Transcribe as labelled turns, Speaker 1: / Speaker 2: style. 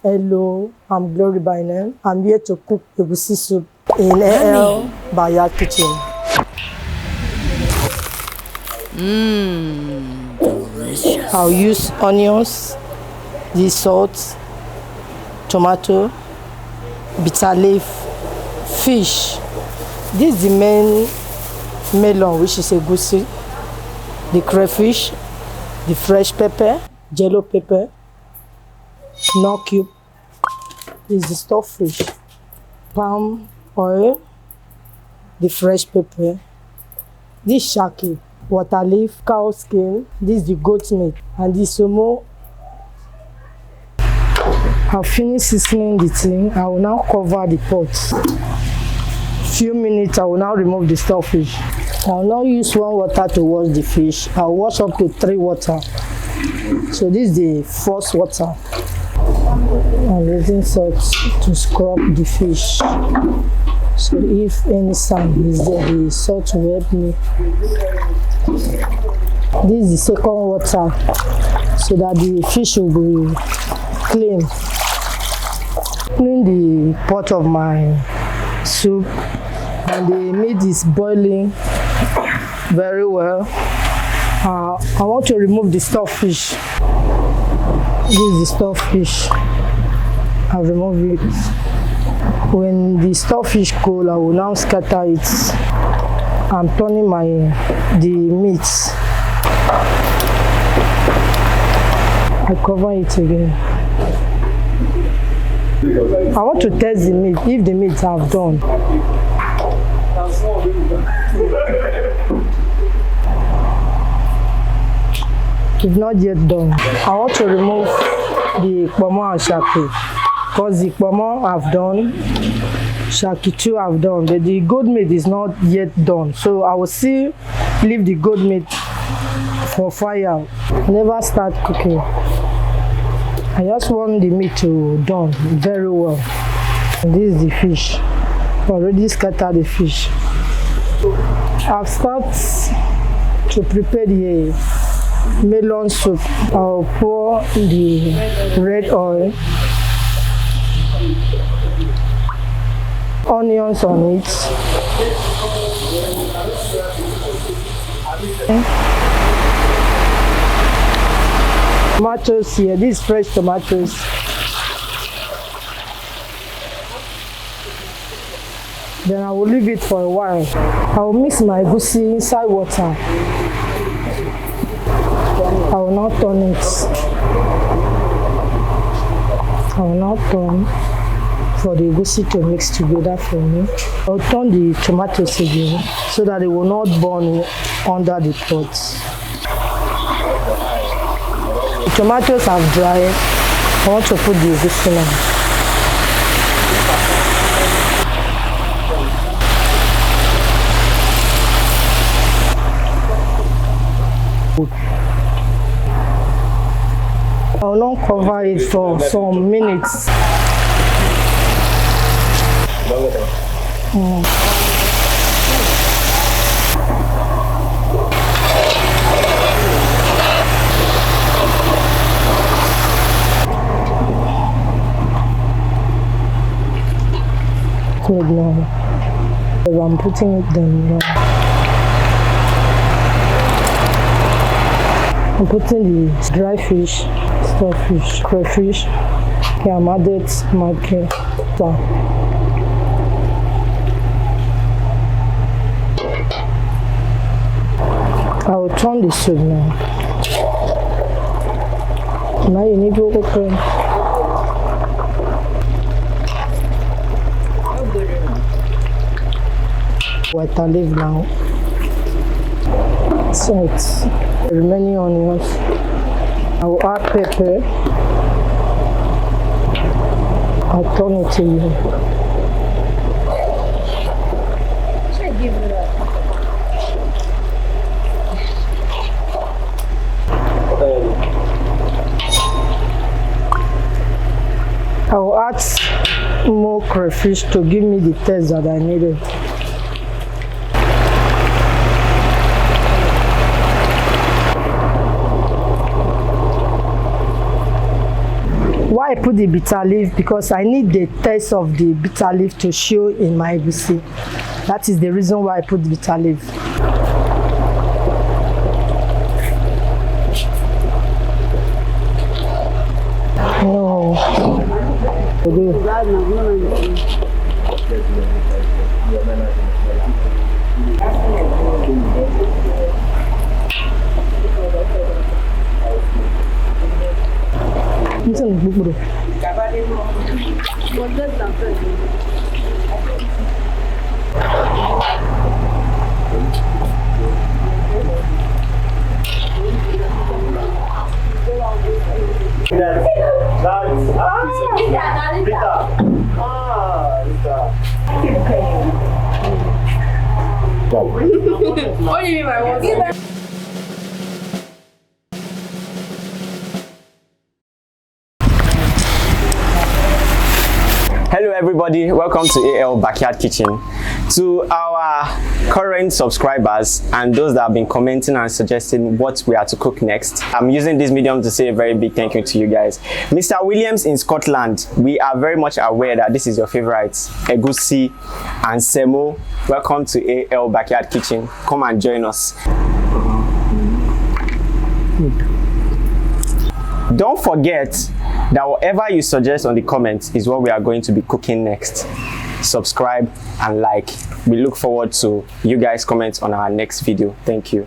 Speaker 1: Hello, I'm Glory by name. I'm here to cook egusi soup in AL Backyard Kitchen.
Speaker 2: Delicious.
Speaker 1: I'll use onions, the salt, tomato, bitter leaf, fish. This is the main melon, which is egusi, the crayfish, the fresh pepper, yellow pepper, nut cube. This is the stuffed fish, palm oil, the fresh pepper, this shaki, water leaf, cow skin, this is the goat meat, and this somo. I'll finish seasoning the thing. I will now cover the pot. Few minutes, I will now remove the stuffed fish. I will now use 1 water to wash the fish. I'll wash up to 3 water. So this is the first water. I'm using salt to scrub the fish. So if any sand is there, the salt will help me. This is the second water, so that the fish will be clean. Clean the pot of my soup, and the meat is boiling very well. I want to remove the stuffed fish. This is the stuffed fish. I'll remove it. When the stuffed fish cool, I will now scatter it. I'm turning the meat. I cover it again. I want to test the meat, if the meat have done. It's not yet done. I want to remove the pomo and shaki, because the pomo have done, shaki too have done, but the goat meat is not yet done. So I will still leave the goat meat for fire. Never start cooking. I just want the meat to done very well. And this is the fish. I already scattered the fish. I've started to prepare the melon soup. I'll pour the red oil, onions on it, tomatoes here. These fresh tomatoes. Then I will leave it for a while. I will mix my egusi inside water. I will not turn it. I will not turn for the egusi to mix together for me. I will turn the tomatoes again so that it will not burn under the pot. The tomatoes have dried. I want to put the egusi now. I will not cover it for some minutes. Good now. I'm putting it down now. I'm putting the dry fish, stuffed fish, crayfish. Okay, I'm added market. I will turn the soup now. Now you need to open. Water leaf now. Salt. Remaining onions. I will add pepper. I'll turn it to you. I will add more crayfish to give me the taste that I needed. Why I put the bitter leaf because I need the taste of the bitter leaf to show in my egusi. That is the reason why I put the bitter leaf. Oh.
Speaker 2: What do you mean by water?
Speaker 3: Hello everybody, welcome to AL Backyard Kitchen. To our current subscribers and those that have been commenting and suggesting what we are to cook next, I'm using this medium to say a very big thank you to you guys. Mr. Williams in Scotland, we are very much aware that this is your favorite egusi and semo. Welcome to AL Backyard Kitchen. Come and join us. Don't forget that whatever you suggest on the comments is what we are going to be cooking next. Subscribe and like. We look forward to you guys' comments on our next video. Thank you.